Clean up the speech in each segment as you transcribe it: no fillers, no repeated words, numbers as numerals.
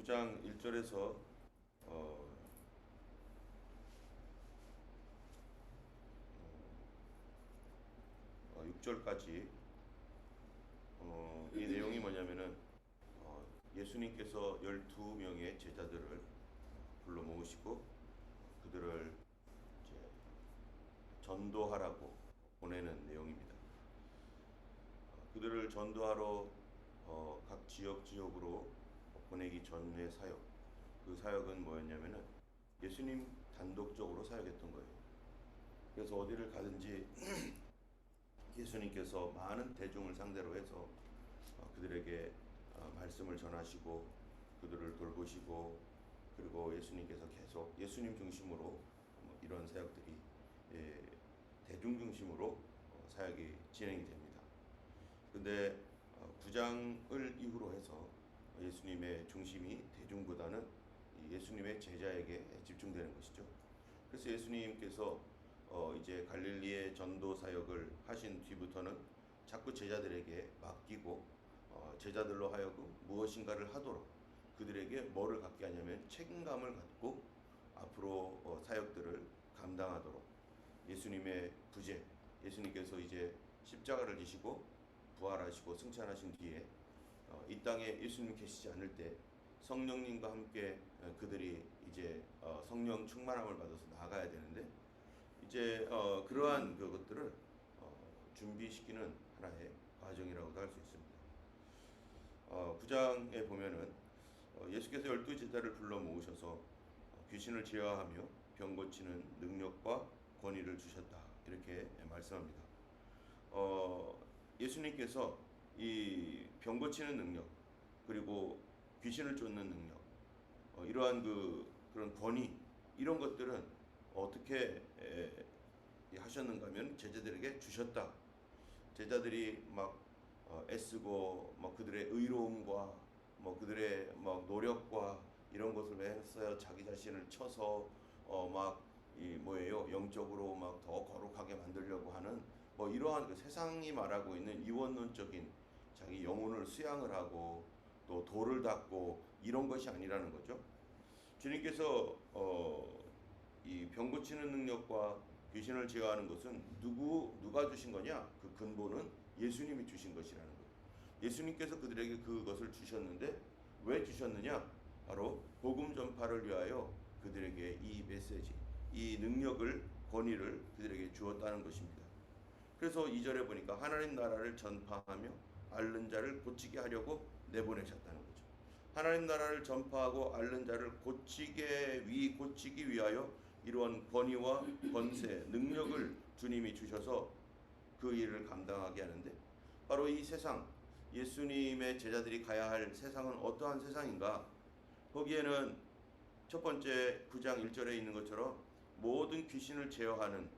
9장 1절에서 6절까지 이 내용이 뭐냐면은 예수님께서 12명의 제자들을 불러 모으시고 그들을 이제 전도하라고 보내는 내용입니다. 그들을 전도하러 각 지역으로 보내기 전의 사역, 그 사역은 뭐였냐면은 예수님 단독적으로 사역했던 거예요. 그래서 어디를 가든지 예수님께서 많은 대중을 상대로 해서 그들에게 말씀을 전하시고 그들을 돌보시고, 그리고 예수님께서 계속 예수님 중심으로 이런 사역들이 대중 중심으로 사역이 진행이 됩니다. 근데 9장을 이후로 해서 예수님의 중심이 대중보다는 예수님의 제자에게 집중되는 것이죠. 그래서 예수님께서 이제 갈릴리의 전도 사역을 하신 뒤부터는 자꾸 제자들에게 맡기고 제자들로 하여금 무엇인가를 하도록 그들에게 뭐를 갖게 하냐면 책임감을 갖고 앞으로 사역들을 감당하도록 예수님의 부재, 예수님께서 이제 십자가를 지시고 부활하시고 승천하신 뒤에 이 땅에 예수님 계시지 않을 때 성령님과 함께 그들이 이제 성령 충만함을 받아서 나가야 되는데, 이제 그러한 그것들을 준비시키는 하나의 과정이라고도 할 수 있습니다. 9장에 보면은 예수께서 12제자를 불러 모으셔서 귀신을 제어하며 병 고치는 능력과 권위를 주셨다, 이렇게 말씀합니다. 예수님께서 이 병 고치는 능력, 그리고 귀신을 쫓는 능력, 이러한 그런 권위, 이런 것들은 어떻게 하셨는가 하면 제자들에게 주셨다. 제자들이 막 애쓰고 그들의 의로움과 그들의 노력과 이런 것을 해서 자기 자신을 쳐서 이 뭐예요, 영적으로 더 거룩하게 만들려고 하는 이러한 세상이 말하고 있는 이원론적인 자기 영혼을 수양을 하고 또 돌을 닦고 이런 것이 아니라는 거죠. 주님께서 이 병 고치는 능력과 귀신을 제어하는 것은 누가 주신 거냐? 그 근본은 예수님이 주신 것이라는 거예요. 예수님께서 그들에게 그것을 주셨는데 왜 주셨느냐? 바로 복음 전파를 위하여 그들에게 이 메시지, 이 능력을, 권위를 그들에게 주었다는 것입니다. 그래서 2절에 보니까 하나님 나라를 전파하며 앓는 자를 고치게 하려고 내보내셨다는 거죠. 하나님 나라를 전파하고 앓는 자를 고치기 위하여 이러한 권위와 권세, 능력을 주님이 주셔서 그 일을 감당하게 하는데, 바로 이 세상, 예수님의 제자들이 가야 할 세상은 어떠한 세상인가? 거기에는 첫 번째 9장 1절에 있는 것처럼 모든 귀신을 제어하는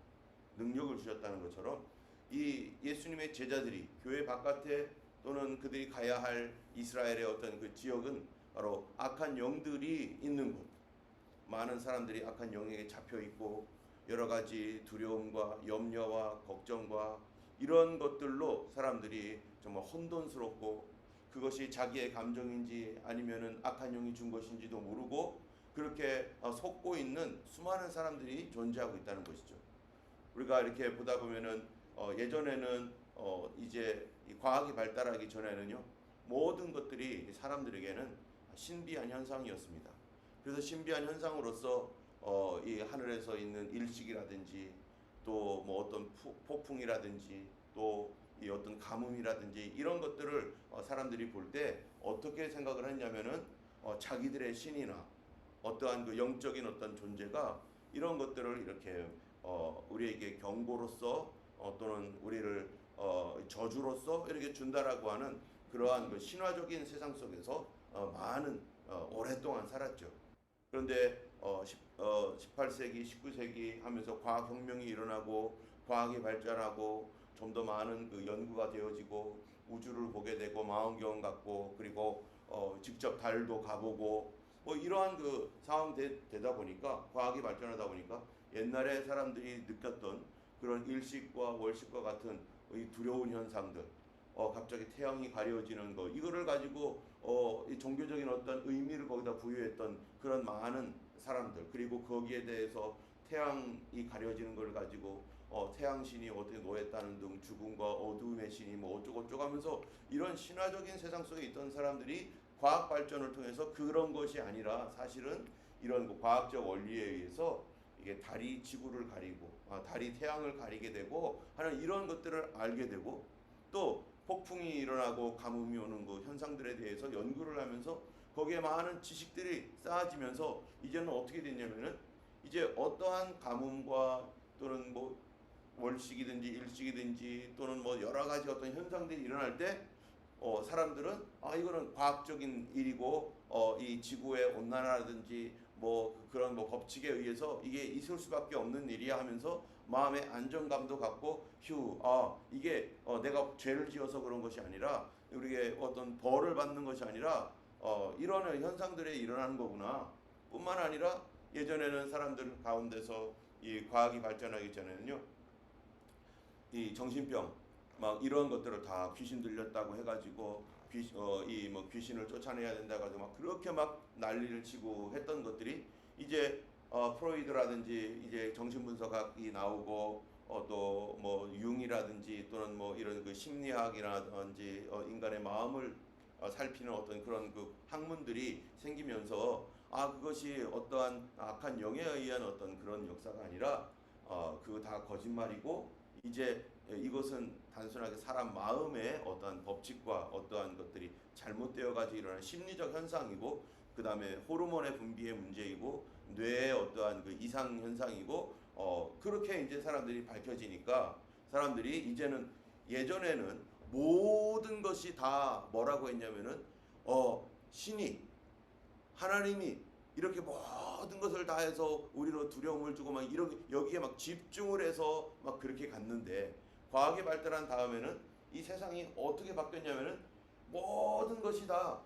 능력을 주셨다는 것처럼 이 예수님의 제자들이 교회 바깥에 또는 그들이 가야 할 이스라엘의 어떤 그 지역은 바로 악한 영들이 있는 곳, 많은 사람들이 악한 영에게 잡혀 있고 여러 가지 두려움과 염려와 걱정과 이런 것들로 사람들이 정말 혼돈스럽고, 그것이 자기의 감정인지 아니면은 악한 영이 준 것인지도 모르고 그렇게 속고 있는 수많은 사람들이 존재하고 있다는 것이죠. 우리가 이렇게 보다 보면은 예전에는 이제 이 과학이 발달하기 전에는요, 모든 것들이 사람들에게는 신비한 현상이었습니다. 그래서 신비한 현상으로서 이 하늘에서 있는 일식이라든지 또 어떤 폭풍이라든지 또 이 어떤 가뭄이라든지 이런 것들을 사람들이 볼 때 어떻게 생각을 했냐면은 자기들의 신이나 어떠한 그 영적인 어떤 존재가 이런 것들을 이렇게 우리에게 경고로서 또는 우리를 저주로서 이렇게 준다라고 하는 그러한 그 신화적인 세상 속에서 많은 오랫동안 살았죠. 그런데 18세기, 19세기 하면서 과학혁명이 일어나고 과학이 발전하고 좀 더 많은 그 연구가 되어지고 우주를 보게 되고 망원경 갖고 그리고 직접 달도 가보고 이러한 그 상황 되다 보니까, 과학이 발전하다 보니까 옛날에 사람들이 느꼈던 그런 일식과 월식과 같은 이 두려운 현상들, 갑자기 태양이 가려지는 거, 이거를 가지고 이 종교적인 어떤 의미를 거기다 우리가 부여했던 그런 많은 사람들, 그리고 거기에 대해서 태양이 가려지는 걸 가지고 태양신이 어떻게 노했다는 등 죽음과 어두움의 신이 뭐 어쩌고저쩌고 하면서 이런 신화적인 세상 속에 있던 사람들이 과학 발전을 통해서 그런 것이 아니라 사실은 이런 그 과학적 원리에 의해서 이게 달이 지구를 가리고 달이 태양을 가리게 되고 하는 이런 것들을 알게 되고, 또 폭풍이 일어나고 가뭄이 오는 그 현상들에 대해서 연구를 하면서 거기에 많은 지식들이 쌓아지면서 이제는 어떻게 됐냐면은 이제 어떠한 가뭄과 또는 뭐 월식이든지 일식이든지 또는 뭐 여러 가지 어떤 현상들이 일어날 때 사람들은 이거는 과학적인 일이고 이 지구의 온난화라든지 뭐 그런 뭐 법칙에 의해서 이게 있을 수밖에 없는 일이야 하면서 마음의 안정감도 갖고 이게 내가 죄를 지어서 그런 것이 아니라 우리에게 어떤 벌을 받는 것이 아니라 이런 현상들이 일어나는 거구나. 뿐만 아니라 예전에는 사람들 가운데서 이 과학이 발전하기 전에는요, 이 정신병 막 이런 것들을 다 귀신 들렸다고 해가지고 이 뭐 귀신을 쫓아내야 된다고 해서 막 그렇게 막 난리를 치고 했던 것들이 이제 프로이드라든지 이제 정신분석학이 나오고 또 뭐 융이라든지 또는 뭐 이런 그 심리학이라든지 인간의 마음을 살피는 어떤 그런 그 학문들이 생기면서 그것이 어떠한 악한 영에 의한 어떤 그런 역사가 아니라 그거 다 거짓말이고 이제 이것은 단순하게 사람 마음의 어떠한 법칙과 어떠한 것들이 잘못되어 가지고 일어나는 심리적 현상이고, 그 다음에 호르몬의 분비의 문제이고 뇌의 어떠한 그 이상 현상이고 그렇게 이제 사람들이 밝혀지니까 사람들이 이제는, 예전에는 모든 것이 다 뭐라고 했냐면은 신이 하나님이 이렇게 모든 것을 다 해서 우리로 두려움을 주고 막 이런 여기에 막 집중을 해서 막 그렇게 갔는데, 과학이 발달한 다음에는 이 세상이 어떻게 바뀌었냐면은 모든 것이 다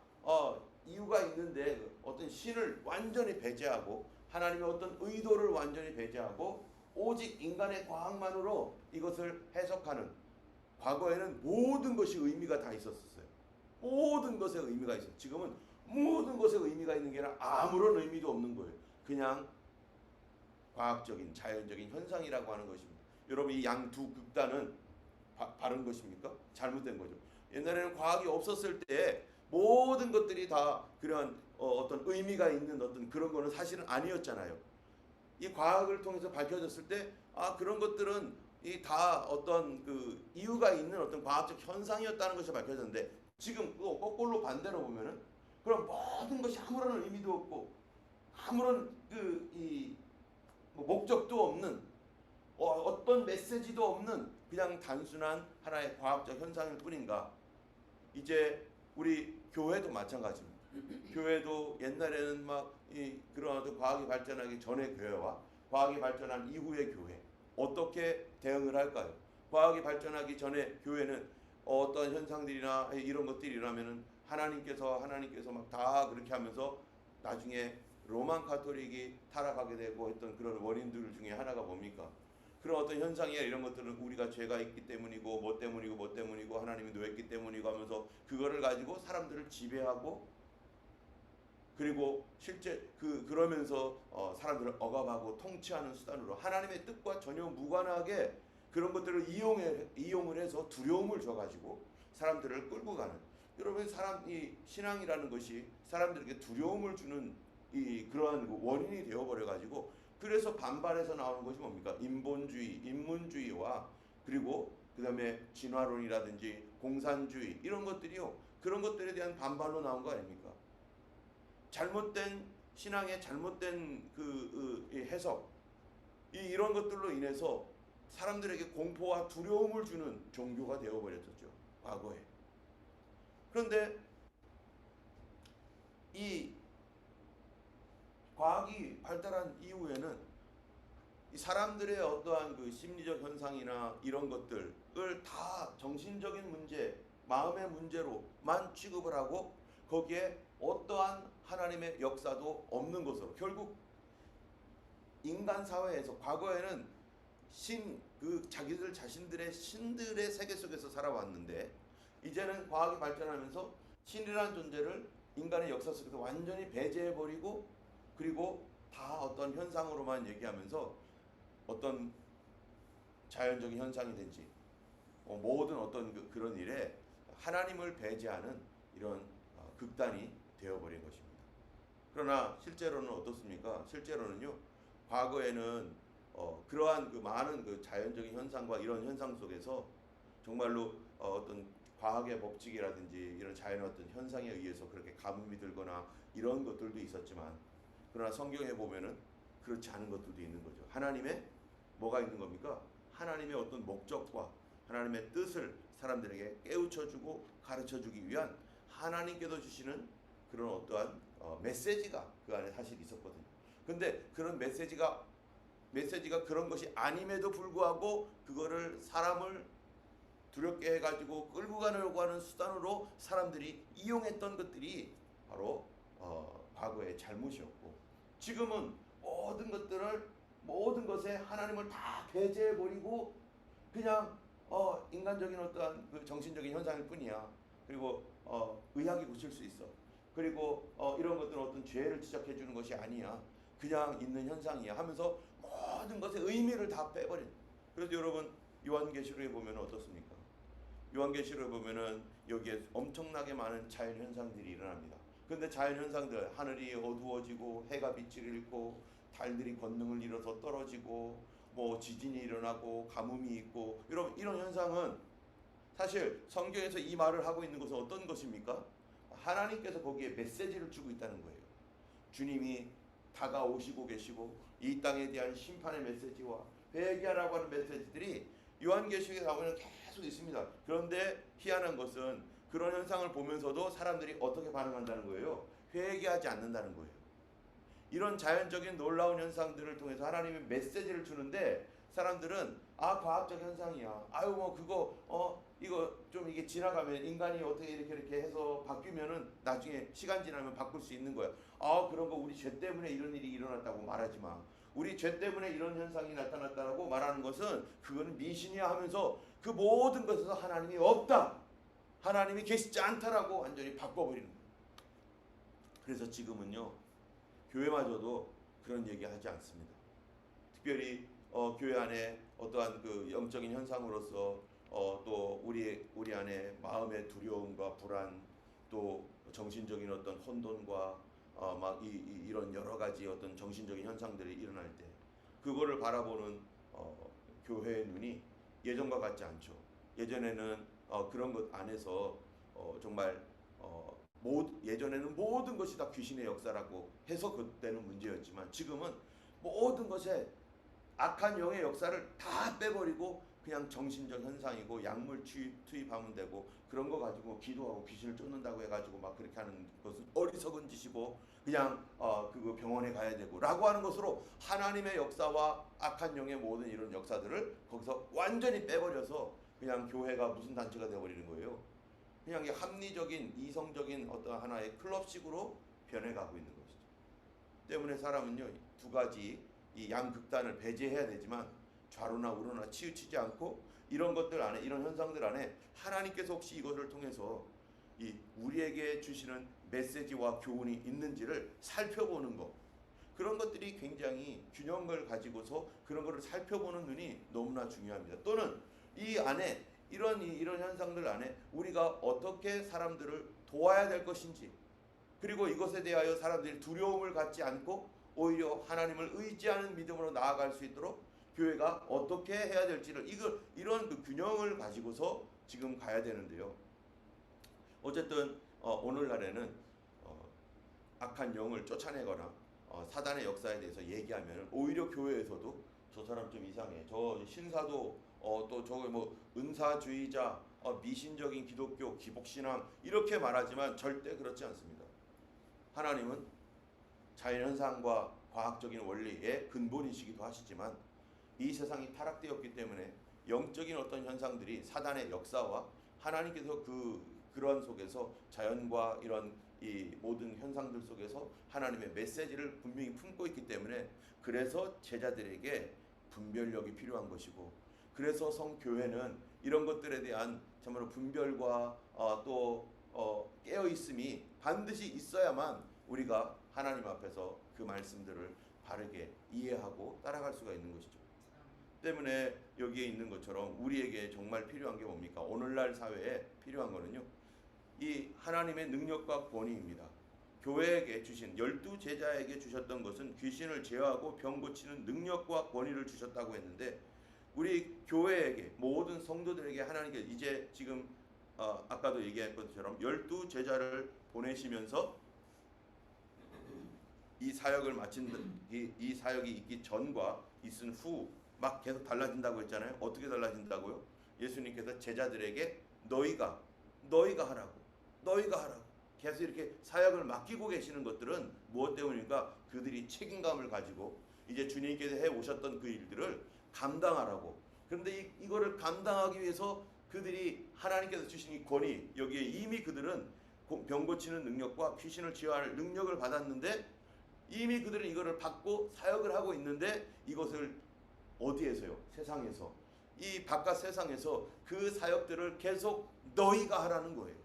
이유가 있는데 어떤 신을 완전히 배제하고 하나님의 어떤 의도를 완전히 배제하고 오직 인간의 과학만으로 이것을 해석하는, 과거에는 모든 것이 의미가 다 있었어요. 모든 것에 의미가 있어요. 지금은 모든 것에 의미가 있는 게 아니라 아무런 의미도 없는 거예요. 그냥 과학적인 자연적인 현상이라고 하는 것입니다. 여러분, 이 양 두 극단은 바른 것입니까? 잘못된 거죠. 옛날에는 과학이 없었을 때 모든 것들이 다 그런 어떤 의미가 있는 어떤 그런 거는 사실은 아니었잖아요. 이 과학을 통해서 밝혀졌을 때 그런 것들은 이 다 어떤 그 이유가 있는 어떤 과학적 현상이었다는 것이 밝혀졌는데, 지금 또 거꾸로 반대로 보면은 그럼 모든 것이 아무런 의미도 없고 아무런 뭐 목적도 없는 어떤 메시지도 없는 그냥 단순한 하나의 과학적 현상일 뿐인가? 이제 우리 교회도 마찬가지입니다. 교회도 옛날에는 막 그런 어떤 과학이 발전하기 전의 교회와 과학이 발전한 이후의 교회 어떻게 대응을 할까요? 과학이 발전하기 전에 교회는 어떤 현상들이나 이런 것들이 일어나면은 하나님께서 막 다 그렇게 하면서 나중에 로만 카톨릭이 타락하게 되고 했던 그런 원인들 중에 하나가 뭡니까? 그런 어떤 현상이나 이런 것들은 우리가 죄가 있기 때문이고 뭐 때문이고 하나님이 노했기 때문이고 하면서 그거를 가지고 사람들을 지배하고, 그리고 실제 그러면서 사람들을 억압하고 통치하는 수단으로 하나님의 뜻과 전혀 무관하게 그런 것들을 이용을 해서 두려움을 줘가지고 사람들을 끌고 가는, 여러분 이 신앙이라는 것이 사람들에게 두려움을 주는 그러한 원인이 되어버려가지고, 그래서 반발해서 나오는 것이 뭡니까? 인문주의와 그리고 그 다음에 진화론이라든지 공산주의 이런 것들이요, 그런 것들에 대한 반발로 나온 거 아닙니까? 잘못된 신앙의 잘못된 해석 이런 것들로 인해서 사람들에게 공포와 두려움을 주는 종교가 되어버렸었죠, 과거에. 그런데 이 과학이 발달한 이후에는 이 사람들의 어떠한 그 심리적 현상이나 이런 것들을 다 정신적인 문제, 마음의 문제로만 취급을 하고 거기에 어떠한 하나님의 역사도 없는 것으로, 결국 인간 사회에서 과거에는 자기들 자신들의 신들의 세계 속에서 살아왔는데, 이제는 과학이 발전하면서 신이라는 존재를 인간의 역사 속에서 완전히 배제해버리고, 그리고 다 어떤 현상으로만 얘기하면서 어떤 자연적인 현상이든지 모든 어떤 그런 일에 하나님을 배제하는 이런 극단이 되어버린 것입니다. 그러나 실제로는 어떻습니까? 실제로는요, 과거에는 그러한 그 많은 그 자연적인 현상과 이런 현상 속에서 정말로 어떤 과학의 법칙이라든지 이런 자연의 어떤 현상에 의해서 그렇게 가뭄이 들거나 이런 것들도 있었지만, 그러나 성경에 보면은 그렇지 않은 것들도 있는 거죠. 하나님의 뭐가 있는 겁니까? 하나님의 어떤 목적과 하나님의 뜻을 사람들에게 깨우쳐주고 가르쳐주기 위한 하나님께서 주시는 그런 어떠한 메시지가 그 안에 사실 있었거든요. 근데 그런 메시지가 그런 것이 아님에도 불구하고 그거를 사람을 두렵게 해가지고 끌고 가려고 하는 수단으로 사람들이 이용했던 것들이 바로 과거의 잘못이었고, 지금은 모든 것에 하나님을 다 배제해버리고 그냥 인간적인 어떠한 그 정신적인 현상일 뿐이야. 그리고 의학이 고칠 수 있어. 그리고 이런 것들은 어떤 죄를 지적해 주는 것이 아니야. 그냥 있는 현상이야 하면서 모든 것의 의미를 다 빼버린. 그래서 여러분, 요한계시록에 보면 어떻습니까? 요한계시록에 보면은 여기에 엄청나게 많은 자연 현상들이 일어납니다. 근데 자연 현상들, 하늘이 어두워지고 해가 빛을 잃고 달들이 권능을 잃어서 떨어지고 뭐 지진이 일어나고 가뭄이 있고 이런 현상은 사실 성경에서 이 말을 하고 있는 것은 어떤 것입니까? 하나님께서 거기에 메시지를 주고 있다는 거예요. 주님이 다가오시고 계시고 이 땅에 대한 심판의 메시지와 회개하라고 하는 메시지들이 요한계시록에 나오면 계속 있습니다. 그런데 희한한 것은 그런 현상을 보면서도 사람들이 어떻게 반응한다는 거예요? 회개하지 않는다는 거예요. 이런 자연적인 놀라운 현상들을 통해서 하나님의 메시지를 주는데 사람들은 과학적 현상이야. 아유 뭐 그거 이거 좀 이게 지나가면 인간이 어떻게 이렇게 해서 바뀌면은 나중에 시간 지나면 바꿀 수 있는 거야. 그런 거 우리 죄 때문에 이런 일이 일어났다고 말하지 마. 우리 죄 때문에 이런 현상이 나타났다라고 말하는 것은 그거는 미신이야 하면서 그 모든 것에서 하나님이 없다, 하나님이 계시지 않다라고 완전히 바꿔버리는 거예요. 그래서 지금은요, 교회마저도 그런 얘기하지 않습니다. 특별히 교회 안에 어떠한 그 영적인 현상으로서 또 우리 안에 마음의 두려움과 불안, 또 정신적인 어떤 혼돈과 막 이런 여러 가지 어떤 정신적인 현상들이 일어날 때 그거를 바라보는 교회의 눈이 예전과 같지 않죠. 예전에는 그런 것 안에서 정말 예전에는 모든 것이 다 귀신의 역사라고 해서 그때는 문제였지만, 지금은 모든 것에 악한 영의 역사를 다 빼버리고 그냥 정신적 현상이고 약물 투입하면 되고, 그런 거 가지고 기도하고 귀신을 쫓는다고 해가지고 막 그렇게 하는 것은 어리석은 짓이고 그냥 그거 병원에 가야 되고 라고 하는 것으로 하나님의 역사와 악한 영의 모든 이런 역사들을 거기서 완전히 빼버려서 그냥 교회가 무슨 단체가 되어버리는 거예요. 그냥 합리적인 이성적인 어떤 하나의 클럽식으로 변해가고 있는 것이죠. 때문에 사람은요, 두 가지 이 양극단을 배제해야 되지만 좌로나 우로나 치우치지 않고 이런 것들 안에, 이런 현상들 안에 하나님께서 혹시 이것을 통해서 이 우리에게 주시는 메시지와 교훈이 있는지를 살펴보는 것, 그런 것들이 굉장히 균형을 가지고서 그런 것을 살펴보는 눈이 너무나 중요합니다. 또는 이 안에 이런 현상들 안에 우리가 어떻게 사람들을 도와야 될 것인지, 그리고 이것에 대하여 사람들이 두려움을 갖지 않고 오히려 하나님을 의지하는 믿음으로 나아갈 수 있도록 교회가 어떻게 해야 될지를 이런 그 균형을 가지고서 지금 가야 되는데요. 어쨌든 오늘날에는 악한 영을 쫓아내거나 사단의 역사에 대해서 얘기하면 오히려 교회에서도 저 사람 좀 이상해, 저 신사도 또 저거 뭐 은사주의자, 미신적인 기독교, 기복신앙 이렇게 말하지만 절대 그렇지 않습니다. 하나님은 자연현상과 과학적인 원리의 근본이시기도 하시지만 이 세상이 타락되었기 때문에 영적인 어떤 현상들이 사단의 역사와 하나님께서 그러한 속에서 자연과 이런 이 모든 현상들 속에서 하나님의 메시지를 분명히 품고 있기 때문에, 그래서 제자들에게 분별력이 필요한 것이고, 그래서 성교회는 이런 것들에 대한 정말로 분별과 또 깨어있음이 반드시 있어야만 우리가 하나님 앞에서 그 말씀들을 바르게 이해하고 따라갈 수가 있는 것이죠. 때문에 여기에 있는 것처럼 우리에게 정말 필요한 게 뭡니까? 오늘날 사회에 필요한 거는요, 이 하나님의 능력과 권위입니다. 교회에게 주신 12제자에게 주셨던 것은 귀신을 제어하고 병 고치는 능력과 권위를 주셨다고 했는데, 우리 교회에게, 모든 성도들에게 하나님께 이제 지금 아까도 얘기한 것처럼 12제자를 보내시면서 이 사역을 마친 이 사역이 있기 전과 있은 후 막 계속 달라진다고 했잖아요. 어떻게 달라진다고요? 예수님께서 제자들에게 너희가 하라고 계속 이렇게 사역을 맡기고 계시는 것들은 무엇 때문입니까? 그들이 책임감을 가지고 이제 주님께서 해 오셨던 그 일들을 감당하라고. 그런데 이거를 감당하기 위해서 그들이 하나님께서 주신 이 권위, 여기에 이미 그들은 병 고치는 능력과 귀신을 치유할 능력을 받았는데, 이미 그들은 이거를 받고 사역을 하고 있는데, 이것을 어디에서요? 세상에서, 이 바깥 세상에서 그 사역들을 계속 너희가 하라는 거예요.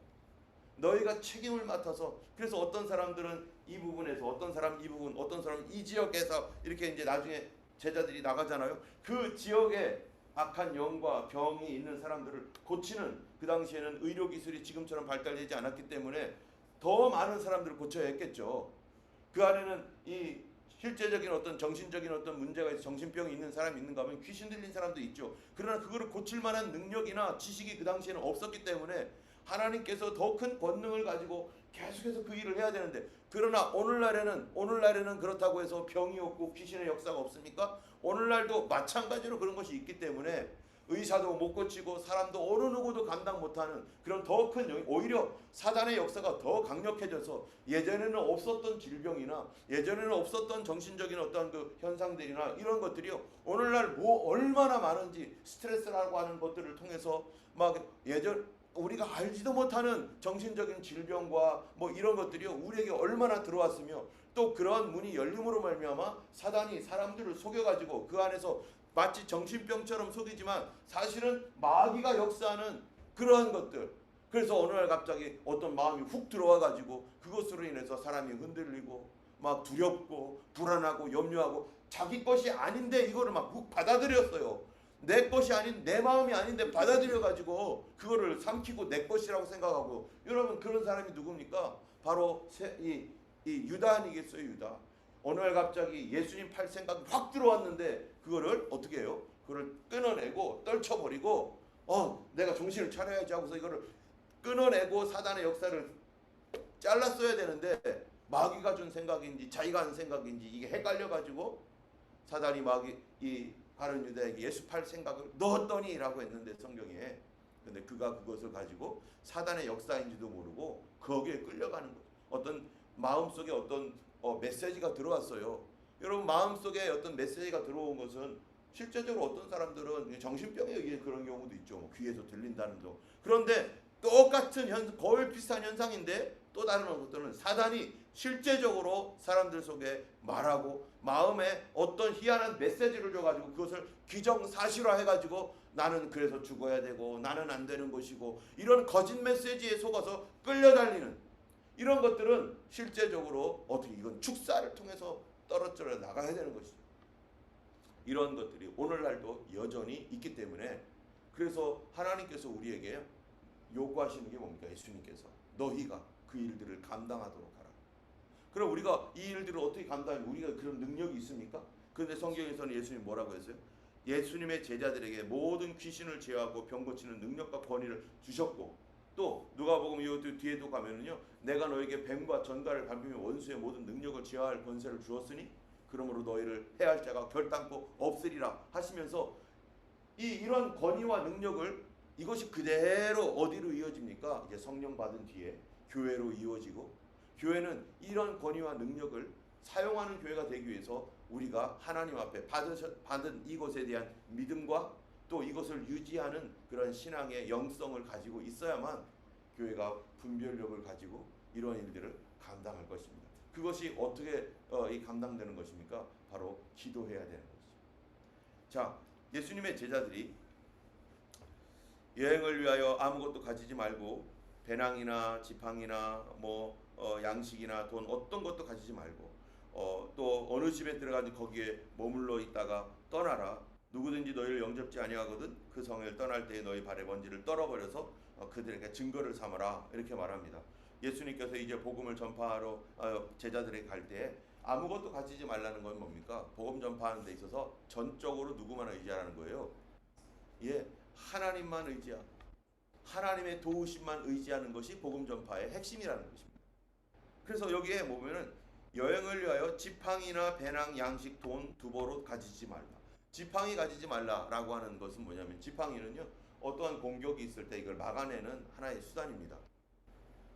너희가 책임을 맡아서. 그래서 어떤 사람들은 이 부분에서, 어떤 사람 이 부분, 어떤 사람 이 지역에서 이렇게 이제 나중에 제자들이 나가잖아요. 그 지역에 악한 영과 병이 있는 사람들을 고치는, 그 당시에는 의료 기술이 지금처럼 발달되지 않았기 때문에 더 많은 사람들을 고쳐야 했겠죠. 그 안에는 이 실제적인 어떤 정신적인 어떤 문제가 있어 정신병이 있는 사람이 있는가 하면 귀신 들린 사람도 있죠. 그러나 그거를 고칠 만한 능력이나 지식이 그 당시에는 없었기 때문에 하나님께서 더 큰 권능을 가지고 계속해서 그 일을 해야 되는데, 그러나 오늘날에는 그렇다고 해서 병이 없고 귀신의 역사가 없습니까? 오늘날도 마찬가지로 그런 것이 있기 때문에 의사도 못 고치고 사람도 어느 누구도 감당 못하는 그런 더 큰, 오히려 사단의 역사가 더 강력해져서 예전에는 없었던 질병이나 예전에는 없었던 정신적인 어떤 그 현상들이나 이런 것들이요, 오늘날 뭐 얼마나 많은지, 스트레스라고 하는 것들을 통해서 막 우리가 알지도 못하는 정신적인 질병과 뭐 이런 것들이요, 우리에게 얼마나 들어왔으며, 또 그러한 문이 열림으로 말미암아 사단이 사람들을 속여가지고 그 안에서 마치 정신병처럼 속이지만 사실은 마귀가 역사하는 그러한 것들. 그래서 어느 날 갑자기 어떤 마음이 훅 들어와가지고 그것으로 인해서 사람이 흔들리고 막 두렵고 불안하고 염려하고, 자기 것이 아닌데 이거를 막 훅 받아들였어요. 내 것이 아닌, 내 마음이 아닌데 받아들여가지고 그거를 삼키고 내 것이라고 생각하고. 여러분, 그런 사람이 누굽니까? 바로 이 유다 아니겠어요? 유다. 어느 날 갑자기 예수님 팔 생각이 확 들어왔는데 그거를 어떻게 해요? 그걸 끊어내고 떨쳐버리고 내가 정신을 차려야지 하고서 이거를 끊어내고 사단의 역사를 잘랐어야 되는데, 마귀가 준 생각인지 자기가 한 생각인지 이게 헷갈려가지고 사단이 이 바른 유다에게 예수 팔 생각을 넣었더니 라고 했는데 성경에, 근데 그가 그것을 가지고 사단의 역사인지도 모르고 거기에 끌려가는 거죠. 어떤 마음속에 어떤 메시지가 들어왔어요. 여러분, 마음속에 어떤 메시지가 들어온 것은 실제적으로 어떤 사람들은 정신병에 의해 그런 경우도 있죠. 뭐 귀에서 들린다는 거. 그런데 똑같은 거의 비슷한 현상인데 또 다른 것들은 사단이 실제적으로 사람들 속에 말하고 마음에 어떤 희한한 메시지를 줘가지고 그것을 기정사실화 해가지고 나는 그래서 죽어야 되고 나는 안 되는 것이고, 이런 거짓 메시지에 속아서 끌려다니는 이런 것들은 실제적으로 어떻게, 이건 축사를 통해서 떨어져 나가야 되는 것이죠. 이런 것들이 오늘날도 여전히 있기 때문에, 그래서 하나님께서 우리에게 요구하시는 게 뭡니까? 예수님께서 너희가 그 일들을 감당하도록 하라. 그럼 우리가 이 일들을 어떻게 감당하면 우리가 그런 능력이 있습니까? 그런데 성경에서는 예수님이 뭐라고 했어요? 예수님의 제자들에게 모든 귀신을 제어하고 병 고치는 능력과 권위를 주셨고, 또 누가복음 이 뒤에도 가면은요, 내가 너에게 뱀과 전갈을 밟으며 원수의 모든 능력을 제어할 권세를 주었으니 그러므로 너희를 해할 자가 결단코 없으리라 하시면서 이런 권위와 능력을, 이것이 그대로 어디로 이어집니까? 이제 성령 받은 뒤에 교회로 이어지고, 교회는 이런 권위와 능력을 사용하는 교회가 되기 위해서 우리가 하나님 앞에 받은 이것에 대한 믿음과 또 이것을 유지하는 그런 신앙의 영성을 가지고 있어야만 교회가 분별력을 가지고 이런 일들을 감당할 것입니다. 그것이 어떻게 감당되는 것입니까? 바로 기도해야 되는 것이죠. 자, 예수님의 제자들이 여행을 위하여 아무것도 가지지 말고 배낭이나 지팡이나 뭐 양식이나 돈 어떤 것도 가지지 말고 또 어느 집에 들어가든 거기에 머물러 있다가 떠나라. 누구든지 너희를 영접지 아니하거든 그 성을 떠날 때에 너희 발의 먼지를 떨어버려서 그들에게 증거를 삼아라 이렇게 말합니다. 예수님께서 이제 복음을 전파하러 제자들에게 갈 때에 아무것도 가지지 말라는 건 뭡니까? 복음 전파하는 데 있어서 전적으로 누구만 의지하라는 거예요. 예, 하나님만 의지하고 하나님의 도우심만 의지하는 것이 복음 전파의 핵심이라는 것입니다. 그래서 여기에 보면은 여행을 위하여 지팡이나 배낭, 양식, 돈, 두보로 가지지 말라. 지팡이 가지지 말라라고 하는 것은 뭐냐면 지팡이는요 어떠한 공격이 있을 때 이걸 막아내는 하나의 수단입니다.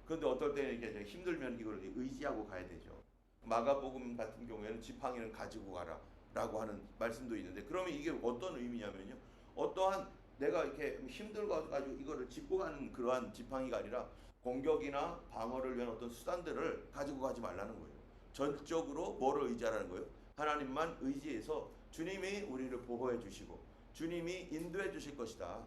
그런데 어떨 때는 이렇게 힘들면 이걸 의지하고 가야 되죠. 마가복음 같은 경우에는 지팡이는 가지고 가라라고 하는 말씀도 있는데 그러면 이게 어떤 의미냐면요. 어떠한 내가 이렇게 힘들고 가지고 이거를 짚고 가는 그러한 지팡이가 아니라 공격이나 방어를 위한 어떤 수단들을 가지고 가지 말라는 거예요. 전적으로 뭐를 의지하라는 거예요? 하나님만 의지해서 주님이 우리를 보호해 주시고 주님이 인도해 주실 것이다.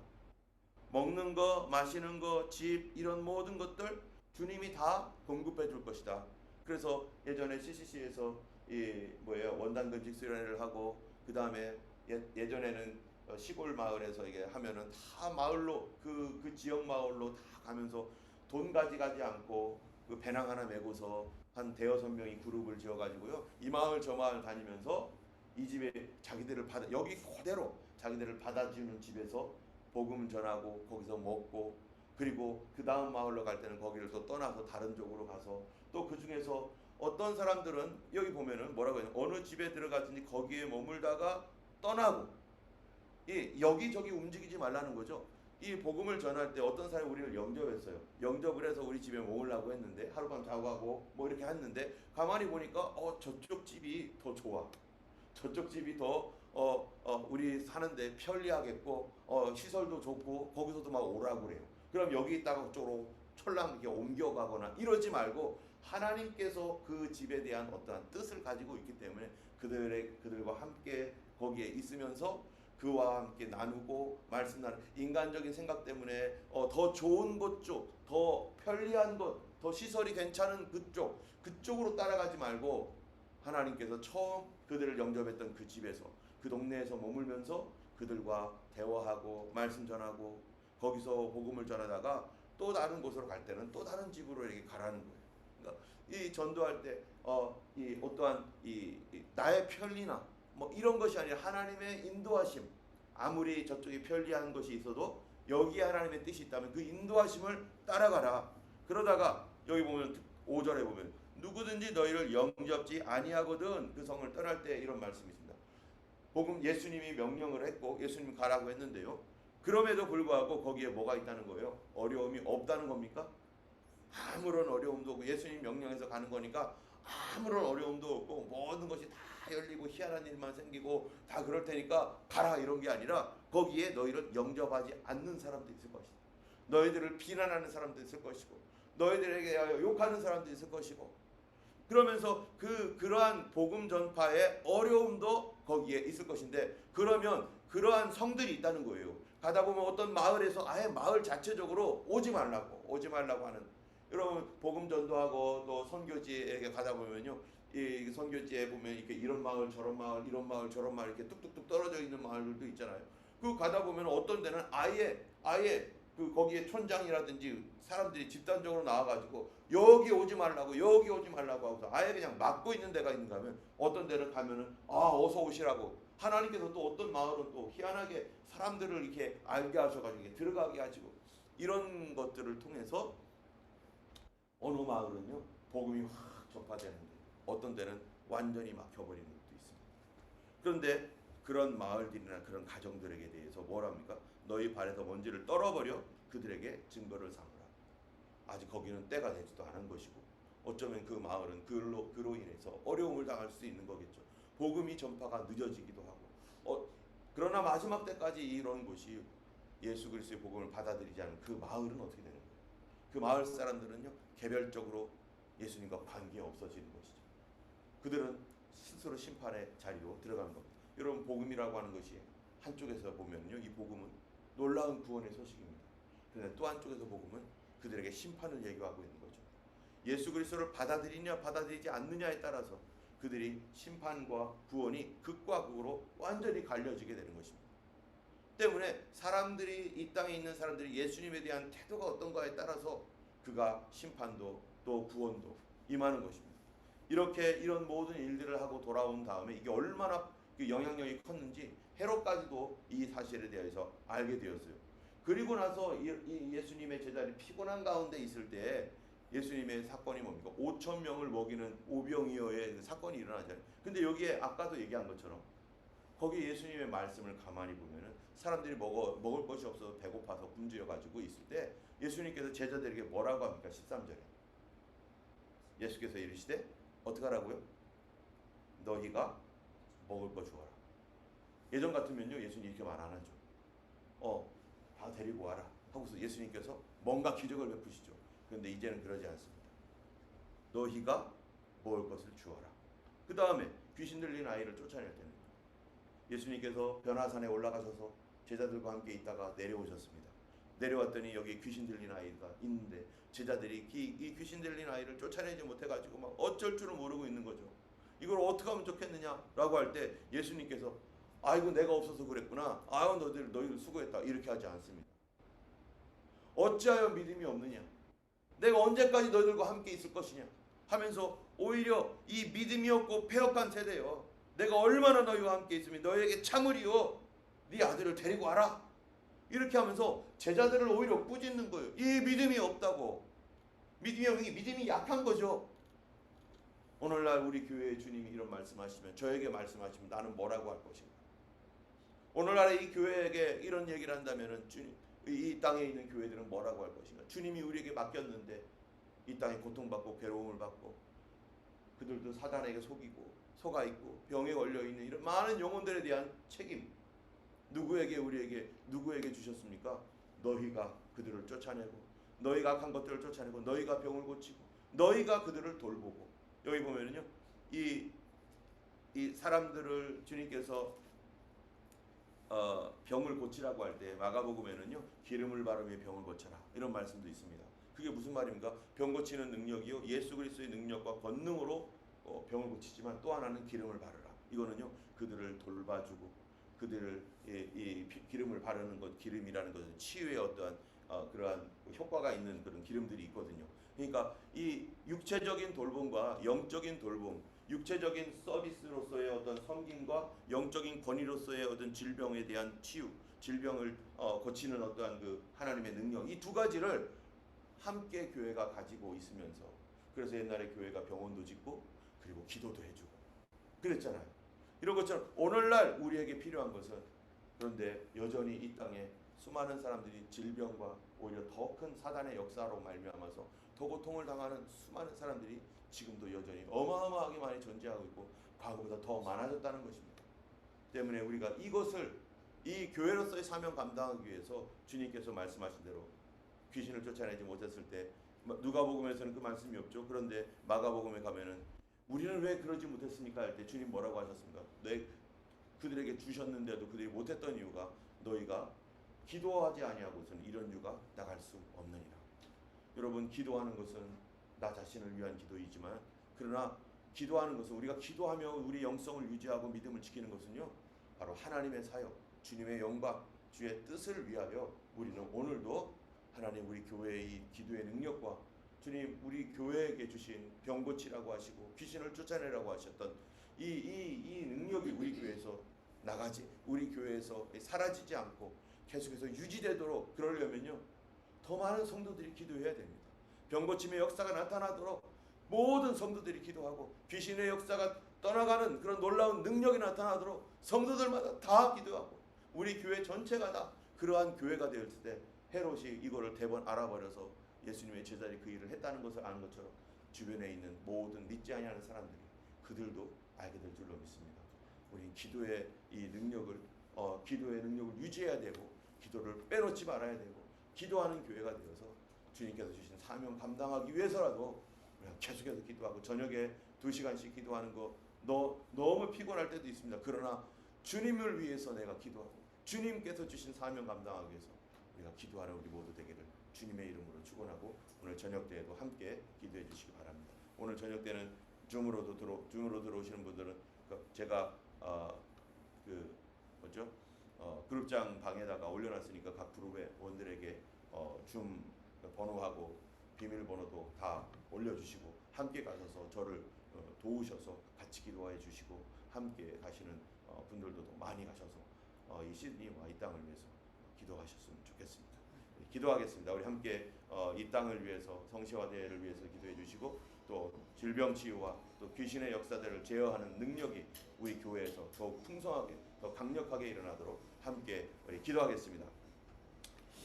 먹는 거, 마시는 거, 집 이런 모든 것들 주님이 다 공급해 줄 것이다. 그래서 예전에 CCC에서 이 뭐예요 원단 금식 수련회를 하고 그 다음에 예전에는 시골 마을에서 이게 하면은 다 마을로 그 지역 마을로 다 가면서 돈 가져가지 않고 그 배낭 하나 메고서 한 대여섯 명이 그룹을 지어가지고요 이 마을 저 마을 다니면서 이 집에 자기들을 받아 여기 그대로 자기들을 받아주는 집에서 복음 전하고 거기서 먹고 그리고 그 다음 마을로 갈 때는 거기를 또 떠나서 다른 쪽으로 가서 또 그 중에서 어떤 사람들은 여기 보면은 뭐라고 해요? 어느 집에 들어가든지 거기에 머물다가 떠나고 이 여기저기 움직이지 말라는 거죠. 이 복음을 전할 때 어떤 사람이 우리를 영접했어요. 영접을 해서 우리 집에 머물라고 했는데 하룻밤 자고 가고 뭐 이렇게 했는데 가만히 보니까 저쪽 집이 더 좋아. 저쪽 집이 더 우리 사는데 편리하겠고 시설도 좋고 거기서도 막 오라고 그래요. 그럼 여기 있다가 그쪽으로 촐랑 이렇게 옮겨가거나 이러지 말고 하나님께서 그 집에 대한 어떠한 뜻을 가지고 있기 때문에 그들과 함께 거기에 있으면서 그와 함께 나누고 말씀 나누 인간적인 생각 때문에 더 좋은 곳 쪽, 더 편리한 곳, 더 시설이 괜찮은 그쪽으로 따라가지 말고 하나님께서 처음 그들을 영접했던 그 집에서 그 동네에서 머물면서 그들과 대화하고 말씀 전하고 거기서 복음을 전하다가 또 다른 곳으로 갈 때는 또 다른 집으로 이렇게 가라는 거예요. 그러니까 이 전도할 때 이 어떠한 나의 편리나 뭐 이런 것이 아니라 하나님의 인도하심 아무리 저쪽에 편리한 것이 있어도 여기 하나님의 뜻이 있다면 그 인도하심을 따라가라. 그러다가 여기 보면 5절에 보면 누구든지 너희를 영접지 아니하거든 그 성을 떠날 때 이런 말씀이 있습니다. 복음 예수님이 명령을 했고 예수님이 가라고 했는데요. 그럼에도 불구하고 거기에 뭐가 있다는 거예요? 어려움이 없다는 겁니까? 아무런 어려움도 없고 예수님 명령해서 가는 거니까 아무런 어려움도 없고 모든 것이 다 열리고 희한한 일만 생기고 다 그럴 테니까 가라 이런 게 아니라 거기에 너희를 영접하지 않는 사람도 있을 것이다. 너희들을 비난하는 사람도 있을 것이고 너희들에게 욕하는 사람도 있을 것이고 그러면서 그러한 복음 전파의 어려움도 거기에 있을 것인데 그러면 그러한 성들이 있다는 거예요. 가다 보면 어떤 마을에서 아예 마을 자체적으로 오지 말라고 하는 여러분 복음 전도하고 또 선교지에 가다 보면요 이 선교지에 보면 이렇게 이런 마을 저런 마을 이런 마을 저런 마을 이렇게 뚝뚝뚝 떨어져 있는 마을들도 있잖아요. 그 가다 보면 어떤 데는 아예 그 거기에 촌장이라든지 사람들이 집단적으로 나와가지고 여기 오지 말라고 하고서 아예 그냥 막고 있는 데가 있는가 하면 어떤 데는 가면은 어서 오시라고 하나님께서 또 어떤 마을은 또 희한하게 사람들을 이렇게 알게 하셔가지고 들어가게 하시고 이런 것들을 통해서 어느 마을은요 복음이 확 전파되는데 어떤 데는 완전히 막혀버리는 것도 있습니다. 그런데 그런 마을들이나 그런 가정들에게 대해서 뭐랍니까? 너희 발에서 먼지를 떨어버려 그들에게 증거를 삼으라. 아직 거기는 때가 되지도 않은 것이고 어쩌면 그 마을은 그로 인해서 어려움을 당할 수 있는 거겠죠. 복음이 전파가 늦어지기도 하고 그러나 마지막 때까지 이런 곳이 예수 그리스도의 복음을 받아들이지 않은 그 마을은 어떻게 되는 거예요? 그 마을 사람들은요 개별적으로 예수님과 관계 없어지는 것이죠. 그들은 스스로 심판의 자리로 들어가는 겁니다. 여러분 복음이라고 하는 것이 한쪽에서 보면요 이 복음은 놀라운 구원의 소식입니다. 그런데 또 한쪽에서 복음은 그들에게 심판을 예고하고 있는 거죠. 예수 그리스도를 받아들이냐 받아들이지 않느냐에 따라서 그들이 심판과 구원이 극과 극으로 완전히 갈려지게 되는 것입니다. 때문에 사람들이, 이 땅에 있는 사람들이 예수님에 대한 태도가 어떤가에 따라서 그가 심판도 또 구원도 임하는 것입니다. 이렇게 이런 모든 일들을 하고 돌아온 다음에 이게 얼마나 그 영향력이 컸는지 헤롯까지도 이 사실에 대해서 알게 되었어요. 그리고 나서 이 예수님의 제자들이 피곤한 가운데 있을 때 예수님의 사건이 뭡니까? 5천 명을 먹이는 오병이어의 사건이 일어나잖아요. 근데 여기에 아까도 얘기한 것처럼 거기 예수님의 말씀을 가만히 보면은 사람들이 먹을 것이 없어서 배고파서 굶주려 가지고 있을 때 예수님께서 제자들에게 뭐라고 합니까? 13절에 예수께서 이르시되 어떻게 하라고요? 너희가 먹을 거 주어라. 예전 같으면요 예수님 이렇게 말 안 하죠. 다 데리고 와라 하고서 예수님께서 뭔가 기적을 베푸시죠. 그런데 이제는 그러지 않습니다. 너희가 먹을 것을 주어라. 그 다음에 귀신 들린 아이를 쫓아낼 때는 예수님께서 변화산에 올라가셔서 제자들과 함께 있다가 내려오셨습니다. 내려왔더니 여기 귀신 들린 아이가 있는데 제자들이 이 귀신 들린 아이를 쫓아내지 못해가지고 막 어쩔 줄을 모르고 있는 거죠. 이걸 어떻게 하면 좋겠느냐라고 할 때 예수님께서 아이고 내가 없어서 그랬구나. 아유 너희들 수고했다. 이렇게 하지 않습니다. 어찌하여 믿음이 없느냐. 내가 언제까지 너희들과 함께 있을 것이냐 하면서 오히려 이 믿음이 없고 폐역한 세대여 내가 얼마나 너희와 함께 있으면 너희에게 참으리요. 네 아들을 데리고 와라. 이렇게 하면서 제자들을 오히려 꾸짖는 거예요. 이 믿음이 없다고. 믿음이 약한 거죠. 오늘날 우리 교회의 주님이 이런 말씀하시면 저에게 말씀하시면 나는 뭐라고 할 것인가. 오늘날의 이 교회에게 이런 얘기를 한다면 주님, 이 땅에 있는 교회들은 뭐라고 할 것인가. 주님이 우리에게 맡겼는데 이 땅에 고통받고 괴로움을 받고 그들도 사단에게 속아 있고 병에 걸려 있는 이런 많은 영혼들에 대한 책임 누구에게 주셨습니까? 너희가 그들을 쫓아내고 너희가 악한 것들을 쫓아내고 너희가 병을 고치고 너희가 그들을 돌보고 여기 보면은요 이 사람들을 주님께서 병을 고치라고 할 때 마가복음에는요 기름을 바르며 병을 고쳐라 이런 말씀도 있습니다. 그게 무슨 말입니까? 병 고치는 능력이요 예수 그리스도의 능력과 권능으로 병을 고치지만 또 하나는 기름을 바르라. 이거는요 그들을 돌봐주고 그들을 이 기름을 바르는 것, 기름이라는 것은 치유의 어떠한 그러한 효과가 있는 그런 기름들이 있거든요. 그러니까 이 육체적인 돌봄과 영적인 돌봄, 육체적인 서비스로서의 어떤 섬김과 영적인 권위로서의 어떤 질병에 대한 치유, 질병을 고치는 어떠한 그 하나님의 능력, 이 두 가지를 함께 교회가 가지고 있으면서 그래서 옛날에 교회가 병원도 짓고 그리고 기도도 해주고 그랬잖아요. 이런 것처럼 오늘날 우리에게 필요한 것은 그런데 여전히 이 땅에 수많은 사람들이 질병과 오히려 더 큰 사단의 역사로 말미암아서 더 고통을 당하는 수많은 사람들이 지금도 여전히 어마어마하게 많이 존재하고 있고 과거보다 더 많아졌다는 것입니다. 때문에 우리가 이것을 이 교회로서의 사명 감당하기 위해서 주님께서 말씀하신 대로 귀신을 쫓아내지 못했을 때 누가복음에서는 그 말씀이 없죠. 그런데 마가복음에 가면은 우리는 왜 그러지 못했습니까? 할 때 주님 뭐라고 하셨습니까? 그들에게 주셨는데도 그들이 못했던 이유가 너희가 기도하지 아니하고서는 이런 유가 나갈 수 없느니라. 여러분 기도하는 것은 나 자신을 위한 기도이지만 그러나 기도하는 것은 우리가 기도하며 우리 영성을 유지하고 믿음을 지키는 것은요 바로 하나님의 사역, 주님의 영광, 주의 뜻을 위하여 우리는 오늘도 하나님 우리 교회의 이 기도의 능력과 주님 우리 교회에게 주신 병 고치라고 하시고 귀신을 쫓아내라고 하셨던 이 능력이 우리 교회에서 나가지 우리 교회에서 사라지지 않고 계속해서 유지되도록 그러려면요 더 많은 성도들이 기도해야 됩니다. 병 고침의 역사가 나타나도록 모든 성도들이 기도하고 귀신의 역사가 떠나가는 그런 놀라운 능력이 나타나도록 성도들마다 다 기도하고 우리 교회 전체가 다 그러한 교회가 되었을 때 헤롯이 이거를 대번 알아버려서 예수님의 제자들이 그 일을 했다는 것을 아는 것처럼 주변에 있는 모든 믿지 아니하는 사람들이 그들도 알게 될 줄로 믿습니다. 우리 기도의 이 능력을 유지해야 되고 기도를 빼놓지 말아야 되고 기도하는 교회가 되어서 주님께서 주신 사명 감당하기 위해서라도 우리가 계속해서 기도하고 저녁에 2시간씩 기도하는 거 너무 피곤할 때도 있습니다. 그러나 주님을 위해서 내가 기도하고 주님께서 주신 사명 감당하기 위해서 우리가 기도하는 우리 모두 되기를 주님의 이름으로 축원하고 오늘 저녁 때에도 함께 기도해 주시기 바랍니다. 오늘 저녁 때는 줌으로 들어오시는 분들은 제가 그 뭐죠? 그룹장 방에다가 올려놨으니까 각 그룹의 원들에게 줌 번호하고 비밀번호도 다 올려주시고 함께 가셔서 저를 도우셔서 같이 기도해 주시고 함께 가시는 분들도 더 많이 가셔서 이 시드니와 이 땅을 위해서 기도하셨으면 좋겠습니다. 기도하겠습니다. 우리 함께 이 땅을 위해서 성시화대회를 위해서 기도해 주시고 또 질병 치유와 또 귀신의 역사들을 제어하는 능력이 우리 교회에서 더욱 풍성하게 더 강력하게 일어나도록 함께 우리 기도하겠습니다.